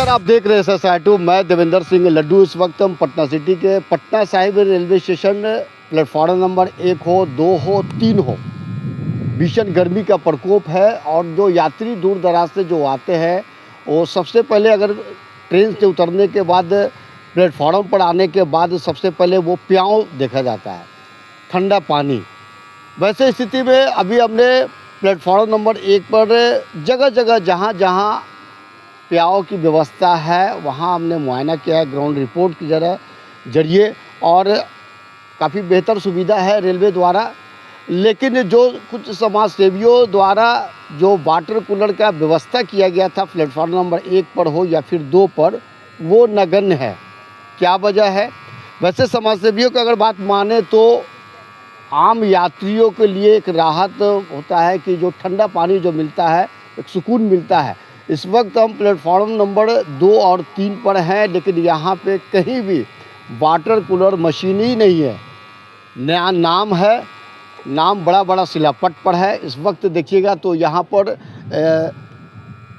नमस्कार, आप देख रहे हैं SSI2। मैं देवेंद्र सिंह लड्डू। इस वक्त हम पटना सिटी के Patna Sahib railway station platform number 1 हो, 2 हो, 3 हो, भीषण गर्मी का प्रकोप है। और जो यात्री दूर दराज से जो आते हैं वो सबसे पहले अगर ट्रेन से उतरने के बाद प्लेटफॉर्म पर आने के बाद सबसे पहले वो प्याऊ देखा जाता है, ठंडा पानी। वैसे स्थिति में अभी हमने प्लेटफॉर्म नंबर 1 पर जगह जगह जहाँ जहाँ प्याऊ की व्यवस्था है वहाँ हमने मुआयना किया है ग्राउंड रिपोर्ट के जरिए, और काफ़ी बेहतर सुविधा है रेलवे द्वारा। लेकिन जो कुछ समाज सेवियों द्वारा जो वाटर कूलर का व्यवस्था किया गया था प्लेटफॉर्म नंबर 1 पर हो या फिर 2 पर, वो नगण्य है। क्या वजह है? वैसे समाज सेवियों की अगर बात माने तो आम यात्रियों के लिए एक राहत होता है कि जो ठंडा पानी जो मिलता है, एक सुकून मिलता है। इस वक्त हम प्लेटफॉर्म नंबर 2 और 3 पर हैं, लेकिन यहाँ पे कहीं भी वाटर कूलर मशीन ही नहीं है। नया नाम है, नाम बड़ा बड़ा शिलापट पर है। इस वक्त देखिएगा तो यहाँ पर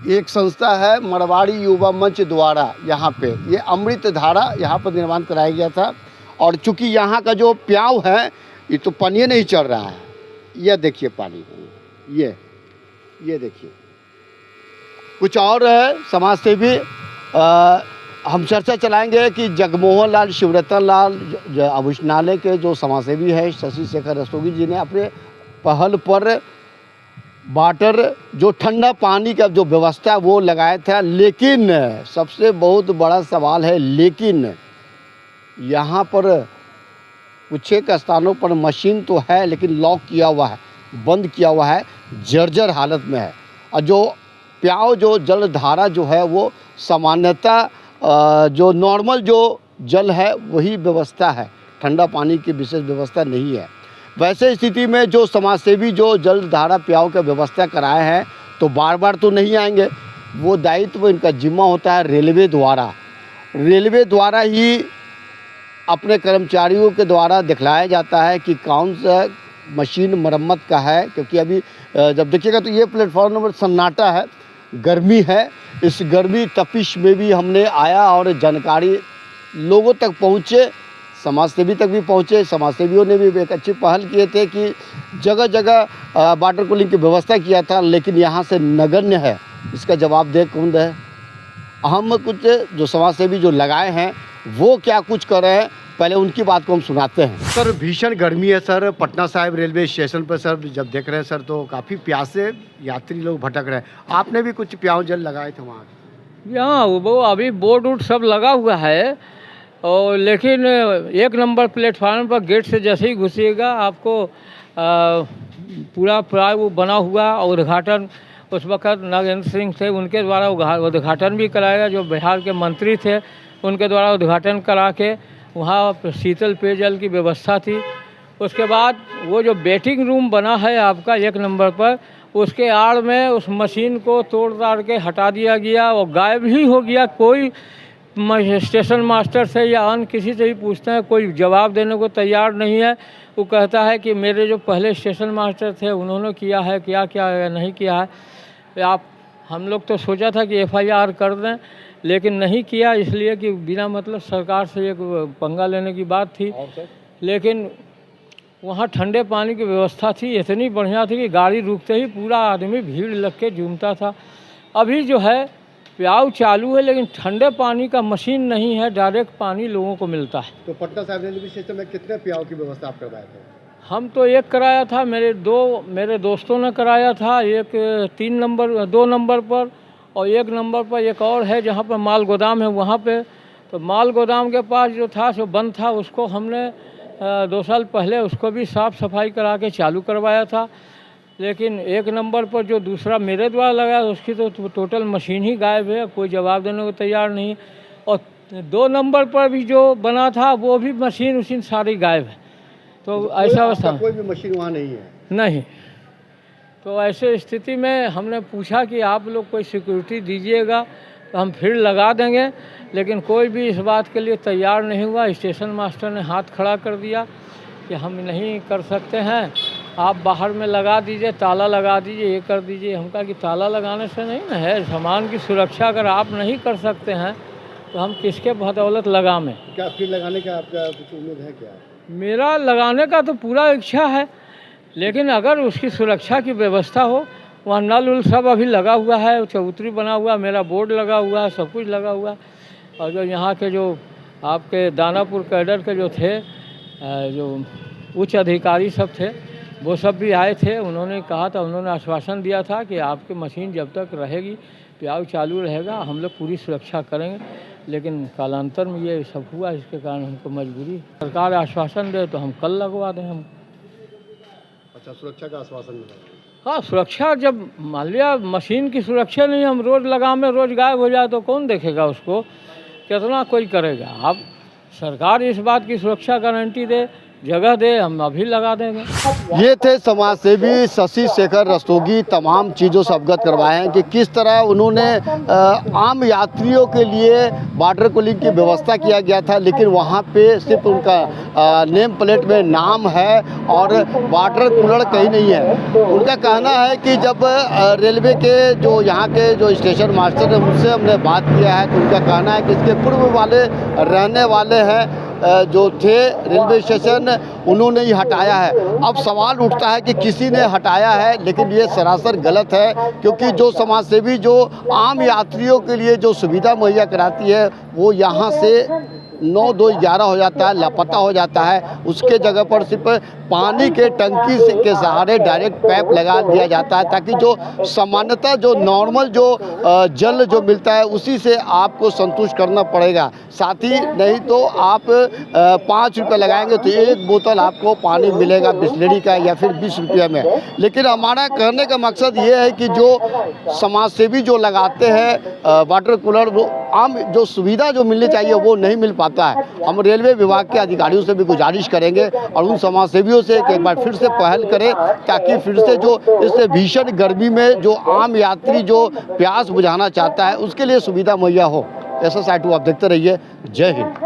एक संस्था है मरवाड़ी युवा मंच द्वारा, यहाँ पे ये अमृत धारा यहाँ पर निर्माण कराया गया था। और चूँकि यहाँ का जो प्याऊ है ये तो पानी नहीं चल रहा है। यह देखिए पानी, ये देखिए। कुछ और है समाज सेवी, हम चर्चा चलाएंगे कि जगमोहन लाल शिवरतन लाल अभूषणालय के जो समाजसेवी है शशि शेखर रस्तोगी जी ने अपने पहल पर वाटर जो ठंडा पानी का जो व्यवस्था है वो लगाया था। लेकिन सबसे बहुत बड़ा सवाल है, लेकिन यहाँ पर कुछ एक स्थानों पर मशीन तो है लेकिन लॉक किया हुआ है, बंद किया हुआ है, जर्जर हालत में है। और जो प्याऊ जो जल धारा जो है वो सामान्यतः जो नॉर्मल जो जल है वही व्यवस्था है, ठंडा पानी की विशेष व्यवस्था नहीं है। वैसे स्थिति में जो समाजसेवी जो जल धारा प्याऊ का व्यवस्था कराए हैं तो बार बार तो नहीं आएंगे, वो दायित्व इनका जिम्मा होता है रेलवे द्वारा ही अपने कर्मचारियों के द्वारा दिखलाया जाता है कि कौन सा मशीन मरम्मत का है। क्योंकि अभी जब देखिएगा तो ये प्लेटफॉर्म नंबर सन्नाटा है, गर्मी है। इस गर्मी तपिश में भी हमने आया और जानकारी लोगों तक पहुँचे, समाजसेवी तक भी पहुँचे। समाजसेवियों ने भी एक अच्छी पहल किए थे कि जगह जगह वाटर कूलिंग की व्यवस्था किया था, लेकिन यहाँ से नगण्य है। इसका जवाब दे कौन है? हम कुछ जो समाजसेवी जो लगाए हैं वो क्या कुछ कर रहे हैं, पहले उनकी बात को हम सुनाते हैं। सर, भीषण गर्मी है sir Patna Sahib railway station पर। सर जब देख रहे हैं सर तो काफ़ी प्यासे यात्री लोग भटक रहे हैं। आपने भी कुछ प्याऊ जल लगाए थे वहाँ? यहाँ वो अभी बोर्ड वोर्ड सब लगा हुआ है, और लेकिन 1 नंबर प्लेटफार्म पर गेट से जैसे ही घुसिएगा आपको पूरा प्राय वो बना हुआ उद्घाटन उस वक्त नागेंद्र सिंह थे, उनके द्वारा उद्घाटन भी कराया। जो बिहार के मंत्री थे उनके द्वारा उद्घाटन करा के वहाँ शीतल पेयजल की व्यवस्था थी। उसके बाद वो जो वेटिंग रूम बना है आपका 1 नंबर पर, उसके आड़ में उस मशीन को तोड़ ताड़ के हटा दिया गया और गायब ही हो गया। कोई स्टेशन मास्टर से या अन्य किसी से भी पूछते हैं, कोई जवाब देने को तैयार नहीं है। वो कहता है कि मेरे जो पहले स्टेशन मास्टर थे उन्होंने किया है, क्या नहीं किया है। हम लोग तो सोचा था कि FIR कर दें, लेकिन नहीं किया, इसलिए कि बिना मतलब सरकार से एक पंगा लेने की बात थी। लेकिन वहाँ ठंडे पानी की व्यवस्था थी, इतनी बढ़िया थी कि गाड़ी रुकते ही पूरा आदमी भीड़ लग के झूमता था। अभी जो है प्याऊ चालू है लेकिन ठंडे पानी का मशीन नहीं है, डायरेक्ट पानी लोगों को मिलता है। तो पटना साहिब रेलवे स्टेशन में कितने प्याऊ की व्यवस्था आप करवाए थे? हम तो 1 कराया था, मेरे दोस्तों ने कराया था। एक 2 नंबर पर और 1 नंबर पर एक और है जहाँ पर माल गोदाम है वहाँ पे। तो माल गोदाम के पास जो था सो बंद था, उसको हमने 2 साल पहले उसको भी साफ़ सफाई करा के चालू करवाया था। लेकिन 1 नंबर पर जो दूसरा मेरे द्वारा लगाया उसकी तो टोटल मशीन ही गायब है, कोई जवाब देने को तैयार नहीं। और 2 नंबर पर भी जो बना था वो भी मशीन सारी गायब है। तो ऐसा अवस्था, कोई भी मशीन वहाँ नहीं है? नहीं। तो ऐसे स्थिति में हमने पूछा कि आप लोग कोई सिक्योरिटी दीजिएगा तो हम फिर लगा देंगे, लेकिन कोई भी इस बात के लिए तैयार नहीं हुआ। स्टेशन मास्टर ने हाथ खड़ा कर दिया कि हम नहीं कर सकते हैं। आप बाहर में लगा दीजिए, ताला लगा दीजिए, ये कर दीजिए। हम कहा कि ताला लगाने से नहीं ना है, सामान की सुरक्षा अगर आप नहीं कर सकते हैं तो हम किसके बदौलत लगावें। क्या फिर लगाने का आपका कुछ उम्मीद है क्या? मेरा लगाने का तो पूरा इच्छा है, लेकिन अगर उसकी सुरक्षा की व्यवस्था हो, वहाँ नल उल सब अभी लगा हुआ है, चबूतरी बना हुआ, मेरा बोर्ड लगा हुआ है, सब कुछ लगा हुआ है। और जो यहाँ के जो आपके दानापुर कैडर के जो थे जो उच्च अधिकारी सब थे, वो सब भी आए थे। उन्होंने कहा था, उन्होंने आश्वासन दिया था कि आपकी मशीन जब तक रहेगी, प्याऊ चालू रहेगा, हम लोग पूरी सुरक्षा करेंगे। लेकिन कालांतर में ये सब हुआ, इसके कारण हमको मजबूरी, सरकार आश्वासन दे तो हम कल लगवा दें हम। अच्छा, सुरक्षा का आश्वासन मिला? हाँ, सुरक्षा जब मान लिया मशीन की सुरक्षा नहीं, हम रोज़ लगावे, रोज़ गायब हो जाए तो कौन देखेगा उसको, कितना कोई करेगा। अब सरकार इस बात की सुरक्षा गारंटी दे, जगह दे, हम अभी लगा देंगे। ये थे समाज सेवी शशि शेखर रस्तोगी। तमाम चीज़ों से अवगत करवाए हैं कि किस तरह उन्होंने आम यात्रियों के लिए वाटर कूलिंग की व्यवस्था किया गया था, लेकिन वहाँ पे सिर्फ उनका नेम प्लेट में नाम है और वाटर कूलर कहीं नहीं है। उनका कहना है कि जब रेलवे के जो यहाँ के जो स्टेशन मास्टर है उनसे हमने बात किया है, तो उनका कहना है कि इसके पूर्व वाले रहने वाले हैं जो थे रेलवे स्टेशन, उन्होंने ही हटाया है। अब सवाल उठता है कि किसी ने हटाया है, लेकिन ये सरासर गलत है, क्योंकि जो समाज सेवी जो आम यात्रियों के लिए जो सुविधा मुहैया कराती है वो यहाँ से 9-2-11 हो जाता है, लापता हो जाता है। उसके जगह पर सिर्फ पानी के टंकी से के सहारे डायरेक्ट पाइप लगा दिया जाता है, ताकि जो सामान्यतः जो नॉर्मल जो जल जो मिलता है उसी से आपको संतुष्ट करना पड़ेगा। साथ ही नहीं तो आप 5 रुपये लगाएंगे तो एक बोतल आपको पानी मिलेगा बिस्लरी का, या फिर 20 रुपये में। लेकिन हमारा कहने का मकसद ये है कि जो समाज सेवी जो लगाते हैं वाटर कूलर, वो आम जो सुविधा जो मिलनी चाहिए वो नहीं मिल पाता है। हम रेलवे विभाग के अधिकारियों से भी गुजारिश करेंगे और उन समाज सेवियों से कि एक बार फिर से पहल करें, ताकि फिर से जो इस भीषण गर्मी में जो आम यात्री जो प्यास बुझाना चाहता है उसके लिए सुविधा मुहैया हो। ऐसा साइट आप देखते रहिए। जय हिंद।